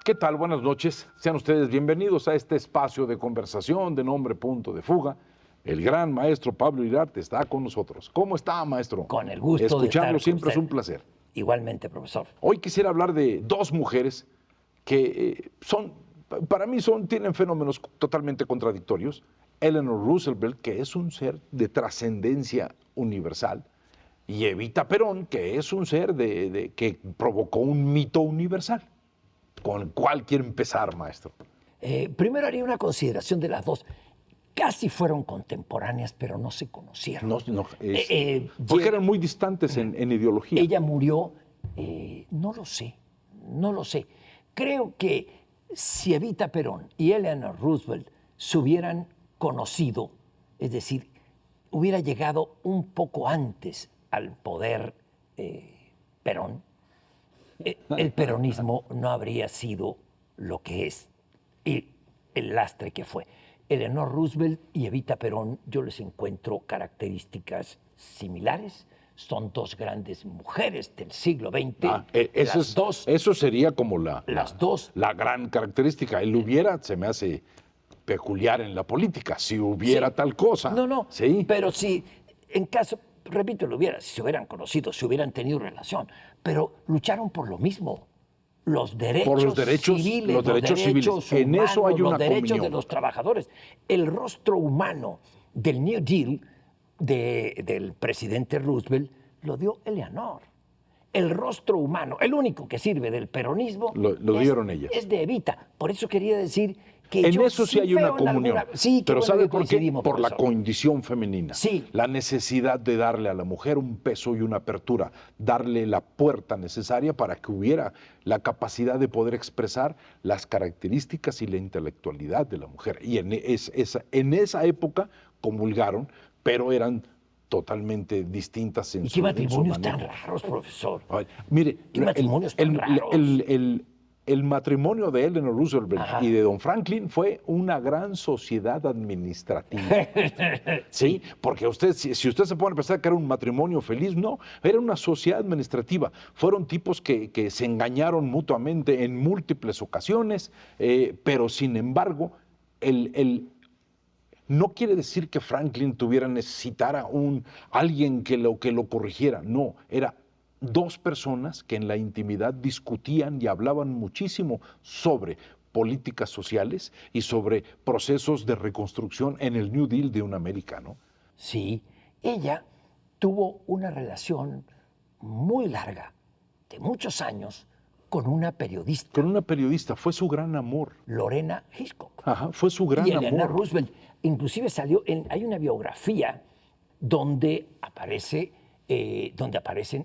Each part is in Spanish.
¿Qué tal? Buenas noches. Sean ustedes bienvenidos a este espacio de conversación de nombre Punto de Fuga. El gran maestro Pablo Iriarte está con nosotros. ¿Cómo está, maestro? Con el gusto Escucharlo de estar siempre con es usted. un placer. Igualmente, profesor. Hoy quisiera hablar de dos mujeres que para mí tienen fenómenos totalmente contradictorios. Eleanor Roosevelt, que es un ser de trascendencia universal, y Evita Perón, que es un ser que provocó un mito universal. ¿Con cuál quiere empezar, maestro? Primero haría una consideración de las dos. Casi fueron contemporáneas, pero no se conocieron. Porque eran muy distantes en ideología. Ella murió, no lo sé. Creo que si Evita Perón y Eleanor Roosevelt se hubieran conocido, es decir, hubiera llegado un poco antes al poder Perón, el peronismo no habría sido lo que es y el lastre que fue. Eleanor Roosevelt y Evita Perón, yo les encuentro características similares. Son dos grandes mujeres del siglo XX. Eso sería como la gran característica. El hubiera se me hace peculiar en la política, si hubiera tal cosa. No, ¿sí? Pero si en caso, repito, si se hubieran conocido, si hubieran tenido relación, pero lucharon por lo mismo. Los derechos civiles, los derechos civiles. En humanos, eso hay una los derechos comunión de los trabajadores. El rostro humano del New Deal del presidente Roosevelt lo dio Eleanor. El rostro humano, el único que sirve del peronismo, lo dieron ellas. Es de Evita. Por eso quería decir que en eso sí hay una comunión. Pero bueno, ¿sabe por qué? Por profesor. La condición femenina. Sí. La necesidad de darle a la mujer un peso y una apertura, darle la puerta necesaria para que hubiera la capacidad de poder expresar las características y la intelectualidad de la mujer. Y en esa época comulgaron, pero eran totalmente distintas en ¿Y su qué matrimonios manejo. tan raros, profesor? Ay, mire, ¿Qué matrimonios tan raros? El matrimonio de Eleanor Roosevelt Ajá. y de Don Franklin fue una gran sociedad administrativa. Sí, porque si usted se pone a pensar que era un matrimonio feliz, no, era una sociedad administrativa. Fueron tipos que se engañaron mutuamente en múltiples ocasiones, pero sin embargo, no quiere decir que Franklin necesitara alguien que lo corrigiera, no, era dos personas que en la intimidad discutían y hablaban muchísimo sobre políticas sociales y sobre procesos de reconstrucción en el New Deal de un americano. Sí, ella tuvo una relación muy larga, de muchos años, con una periodista. Con una periodista, fue su gran amor. Lorena Hitchcock. Ajá, fue su gran amor. Y Eleanor Roosevelt, inclusive hay una biografía donde aparecen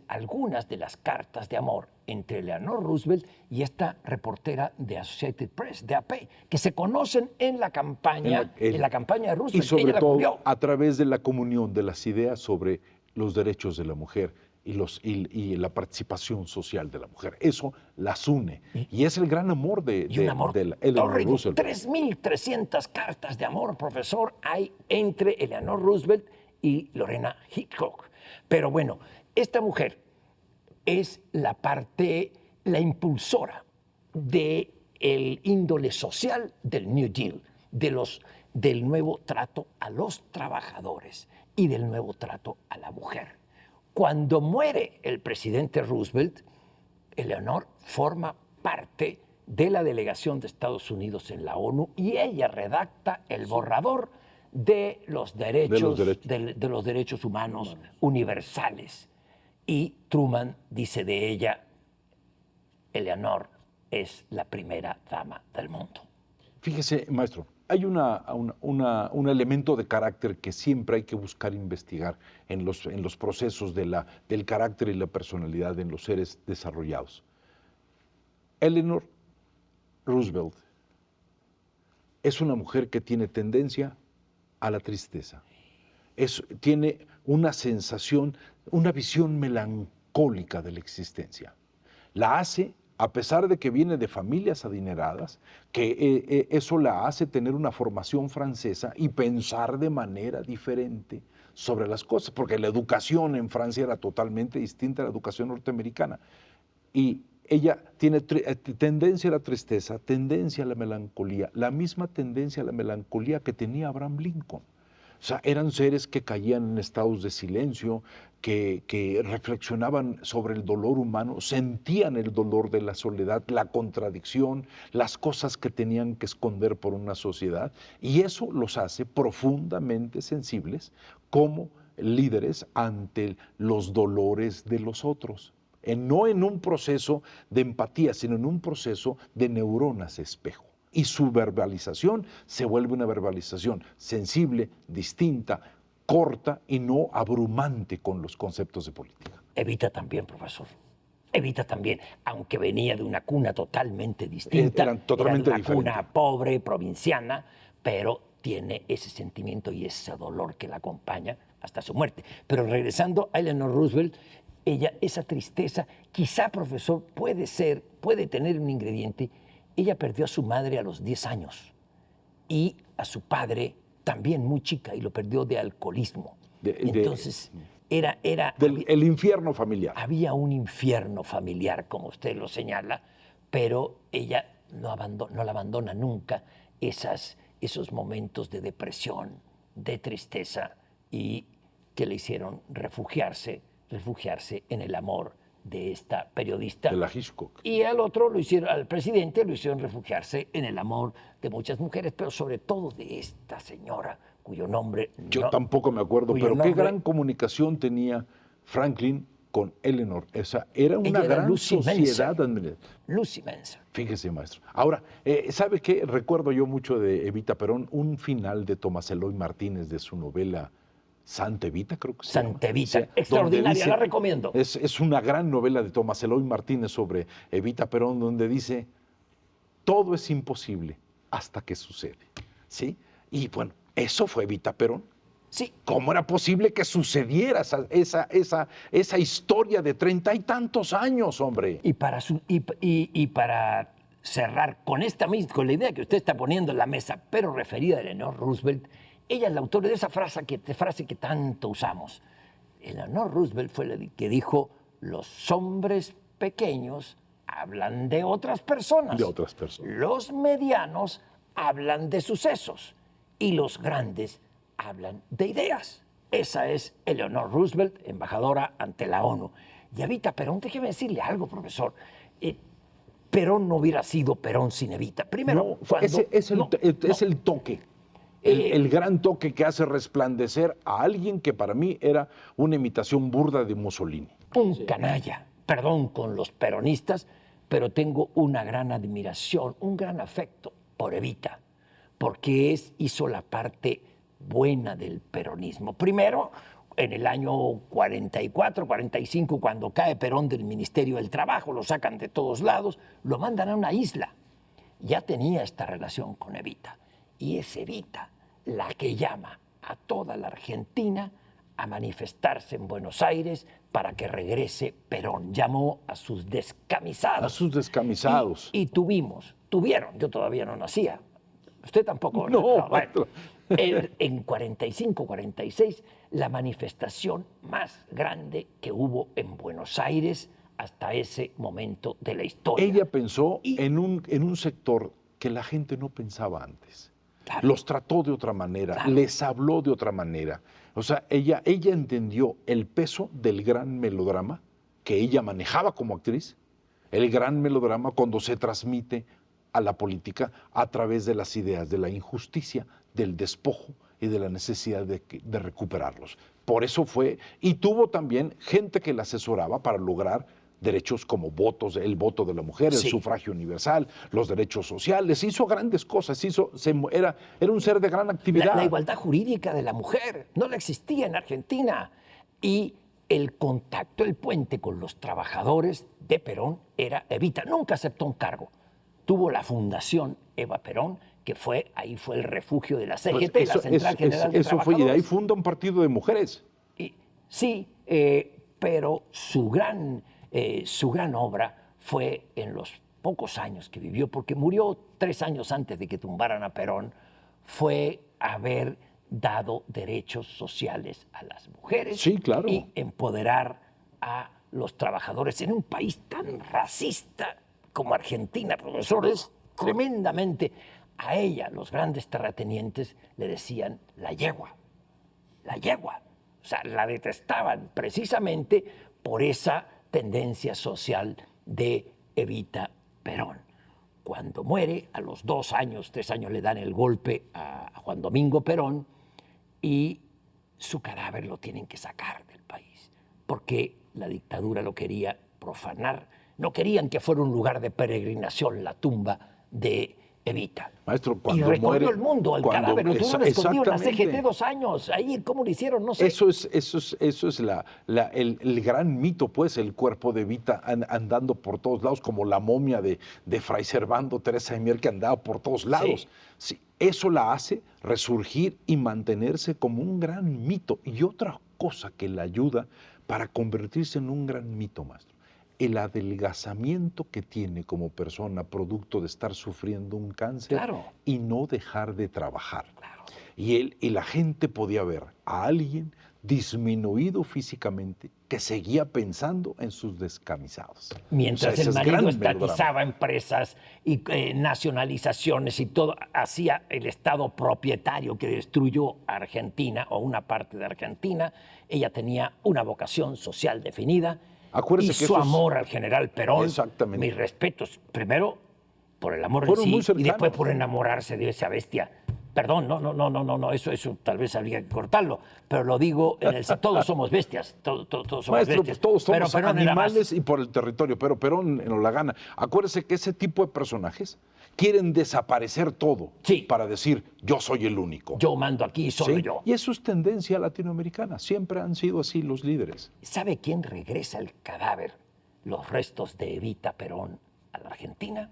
algunas de las cartas de amor entre Eleanor Roosevelt y esta reportera de Associated Press, de AP, que se conocen en la campaña, en la campaña de Roosevelt. Y sobre ella todo a través de la comunión de las ideas sobre los derechos de la mujer y la participación social de la mujer. Eso las une. Y es el gran amor de Eleanor Roosevelt. 3.300 cartas de amor, profesor, hay entre Eleanor Roosevelt y Lorena Hitchcock. Pero bueno, esta mujer es la impulsora del índole social del New Deal, del nuevo trato a los trabajadores y del nuevo trato a la mujer. Cuando muere el presidente Roosevelt, Eleanor forma parte de la delegación de Estados Unidos en la ONU y ella redacta el borrador de los derechos humanos universales. Y Truman dice de ella, Eleanor es la primera dama del mundo. Fíjese, maestro, hay un elemento de carácter que siempre hay que buscar investigar en los procesos del carácter y la personalidad en los seres desarrollados. Eleanor Roosevelt es una mujer que tiene tendencia a la tristeza. Tiene una sensación, una visión melancólica de la existencia. La hace, a pesar de que viene de familias adineradas, que eso la hace tener una formación francesa y pensar de manera diferente sobre las cosas, porque la educación en Francia era totalmente distinta a la educación norteamericana. Y ella tiene tendencia a la tristeza, tendencia a la melancolía, la misma tendencia a la melancolía que tenía Abraham Lincoln. O sea, eran seres que caían en estados de silencio, que reflexionaban sobre el dolor humano, sentían el dolor de la soledad, la contradicción, las cosas que tenían que esconder por una sociedad, y eso los hace profundamente sensibles como líderes ante los dolores de los otros. No en un proceso de empatía, sino en un proceso de neuronas espejo. Y su verbalización se vuelve una verbalización sensible, distinta, corta y no abrumante con los conceptos de política. Evita también, profesor. Evita también, aunque venía de una cuna totalmente distinta, Eran totalmente era de una diferentes. cuna pobre, provinciana, pero tiene ese sentimiento y ese dolor que la acompaña hasta su muerte. Pero regresando a Eleanor Roosevelt, ella, esa tristeza, quizá, profesor, puede tener un ingrediente. Ella perdió a su madre a los 10 años y a su padre también muy chica y lo perdió de alcoholismo. Entonces, el infierno familiar. Había un infierno familiar, como usted lo señala, pero ella no la abandona nunca esos momentos de depresión, de tristeza y que le hicieron refugiarse en el amor de esta periodista. De la Hitchcock. Y al presidente lo hicieron refugiarse en el amor de muchas mujeres, pero sobre todo de esta señora cuyo nombre Yo tampoco me acuerdo, pero qué gran comunicación tenía Franklin con Eleanor. Esa era una gran Lucy sociedad. Lucy Menser. Fíjese, maestro. Ahora, ¿sabe qué? Recuerdo yo mucho de Evita Perón, un final de Tomás Eloy Martínez de su novela Santa Evita, creo que se llama. Santa Evita, extraordinaria, la recomiendo. Es una gran novela de Tomás Eloy Martínez sobre Evita Perón, donde dice, todo es imposible hasta que sucede, ¿sí? Y bueno, eso fue Evita Perón. Sí. ¿Cómo era posible que sucediera esa historia de 30 y tantos años, hombre? Y para cerrar con con la idea que usted está poniendo en la mesa, pero referida a Eleanor Roosevelt, ella es la autora de esa frase que tanto usamos. Eleanor Roosevelt fue la que dijo, los hombres pequeños hablan de otras personas. De otras personas. Los medianos hablan de sucesos y los grandes hablan de ideas. Esa es Eleanor Roosevelt, embajadora ante la ONU. Y Evita Perón, déjeme decirle algo, profesor. Perón no hubiera sido Perón sin Evita. Primero, no, es el toque. El gran toque que hace resplandecer a alguien que para mí era una imitación burda de Mussolini. Un canalla, perdón con los peronistas, pero tengo una gran admiración, un gran afecto por Evita, porque hizo la parte buena del peronismo. Primero, en el año 44, 45, cuando cae Perón del Ministerio del Trabajo, lo sacan de todos lados, lo mandan a una isla. Ya tenía esta relación con Evita, y es Evita la que llama a toda la Argentina a manifestarse en Buenos Aires para que regrese Perón. Llamó a sus descamisados. A sus descamisados. Y tuvieron, yo todavía no nacía, usted tampoco. No, bueno, en 45, 46, la manifestación más grande que hubo en Buenos Aires hasta ese momento de la historia. Ella pensó en un sector que la gente no pensaba antes. Claro. Los trató de otra manera, claro. Les habló de otra manera. O sea, ella entendió el peso del gran melodrama que ella manejaba como actriz, el gran melodrama cuando se transmite a la política a través de las ideas de la injusticia, del despojo y de la necesidad de recuperarlos. Por eso fue, y tuvo también gente que la asesoraba para lograr derechos como votos, el voto de la mujer, el sufragio universal, los derechos sociales, hizo grandes cosas, era un ser de gran actividad. La igualdad jurídica de la mujer no la existía en Argentina, y el contacto, el puente con los trabajadores de Perón era Evita. Nunca aceptó un cargo. Tuvo la fundación Eva Perón, que ahí fue el refugio de la CGT, pues la Central General de Eso Trabajadores. fue, y de ahí funda un partido de mujeres. Pero su gran obra fue en los pocos años que vivió, porque murió 3 años antes de que tumbaran a Perón, fue haber dado derechos sociales a las mujeres, sí, claro. y empoderar a los trabajadores en un país tan racista como Argentina, profesor, es tremendamente. A ella, los grandes terratenientes, le decían la yegua. O sea, la detestaban precisamente por esa tendencia social de Evita Perón. Cuando muere, a los 2 años, 3 años, le dan el golpe a Juan Domingo Perón y su cadáver lo tienen que sacar del país, porque la dictadura lo quería profanar. No querían que fuera un lugar de peregrinación la tumba de Evita. Maestro, Y cuando recorrió muere, el mundo el cadáver, lo tuvieron escondido en la CGT 2 años. Ahí, ¿cómo lo hicieron? No sé. Eso es el gran mito, pues, el cuerpo de Evita andando por todos lados, como la momia de Fray Servando Teresa de Mier, que andaba por todos lados. Sí, eso la hace resurgir y mantenerse como un gran mito. Y otra cosa que la ayuda para convertirse en un gran mito, maestro, el adelgazamiento que tiene como persona producto de estar sufriendo un cáncer y no dejar de trabajar. Y la gente podía ver a alguien disminuido físicamente que seguía pensando en sus descamisados. Mientras el marido estatizaba empresas y nacionalizaciones y todo, hacía el Estado propietario que destruyó a Argentina o una parte de Argentina, ella tenía una vocación social definida. Acuérdese y que su amor al general Perón, mis respetos, primero por el amor en sí y después por enamorarse de esa bestia. Perdón, no, eso tal vez habría que cortarlo, pero lo digo, todos somos bestias, todos somos Maestro, bestias. Pues todos somos pero animales y por el territorio, pero Perón nos la gana. Acuérdese que ese tipo de personajes quieren desaparecer todo para decir, yo soy el único. Yo mando aquí, solo yo. Y eso es tendencia latinoamericana, siempre han sido así los líderes. ¿Sabe quién regresa el cadáver, los restos de Evita Perón a la Argentina?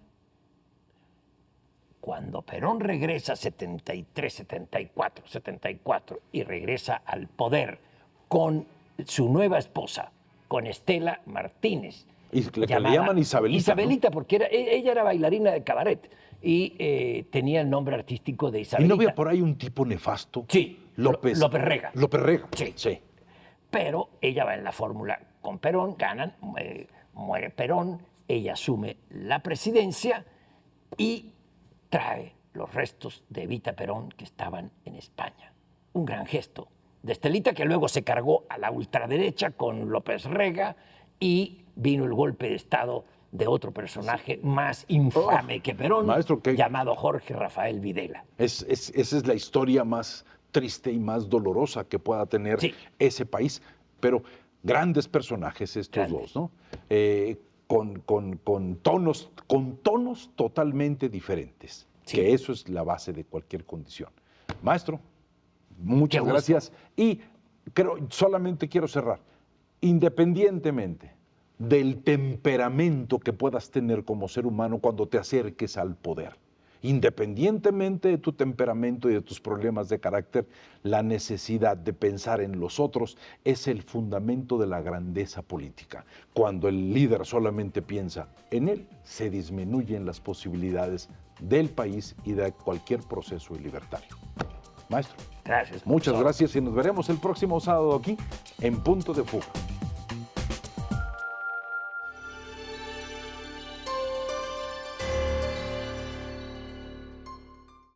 Cuando Perón regresa 73, 74 y regresa al poder con su nueva esposa, con Estela Martínez. Y le llaman Isabelita. Isabelita, ¿no? Porque ella era bailarina de cabaret y tenía el nombre artístico de Isabelita. ¿Y no había por ahí un tipo nefasto? Sí, López Rega. López Rega. Sí. Pero ella va en la fórmula con Perón, ganan, muere Perón, ella asume la presidencia y trae los restos de Evita Perón que estaban en España. Un gran gesto de Estelita que luego se cargó a la ultraderecha con López Rega y vino el golpe de Estado de otro personaje más infame que Perón, maestro, llamado Jorge Rafael Videla. Esa es la historia más triste y más dolorosa que pueda tener ese país, pero grandes personajes estos dos, ¿no? Con tonos totalmente diferentes, que eso es la base de cualquier condición. Maestro, muchas gracias. Y solamente quiero cerrar, independientemente del temperamento que puedas tener como ser humano cuando te acerques al poder, independientemente de tu temperamento y de tus problemas de carácter, la necesidad de pensar en los otros es el fundamento de la grandeza política. Cuando el líder solamente piensa en él, se disminuyen las posibilidades del país y de cualquier proceso libertario. Maestro, gracias. Muchas gracias y nos veremos el próximo sábado aquí en Punto de Fuga.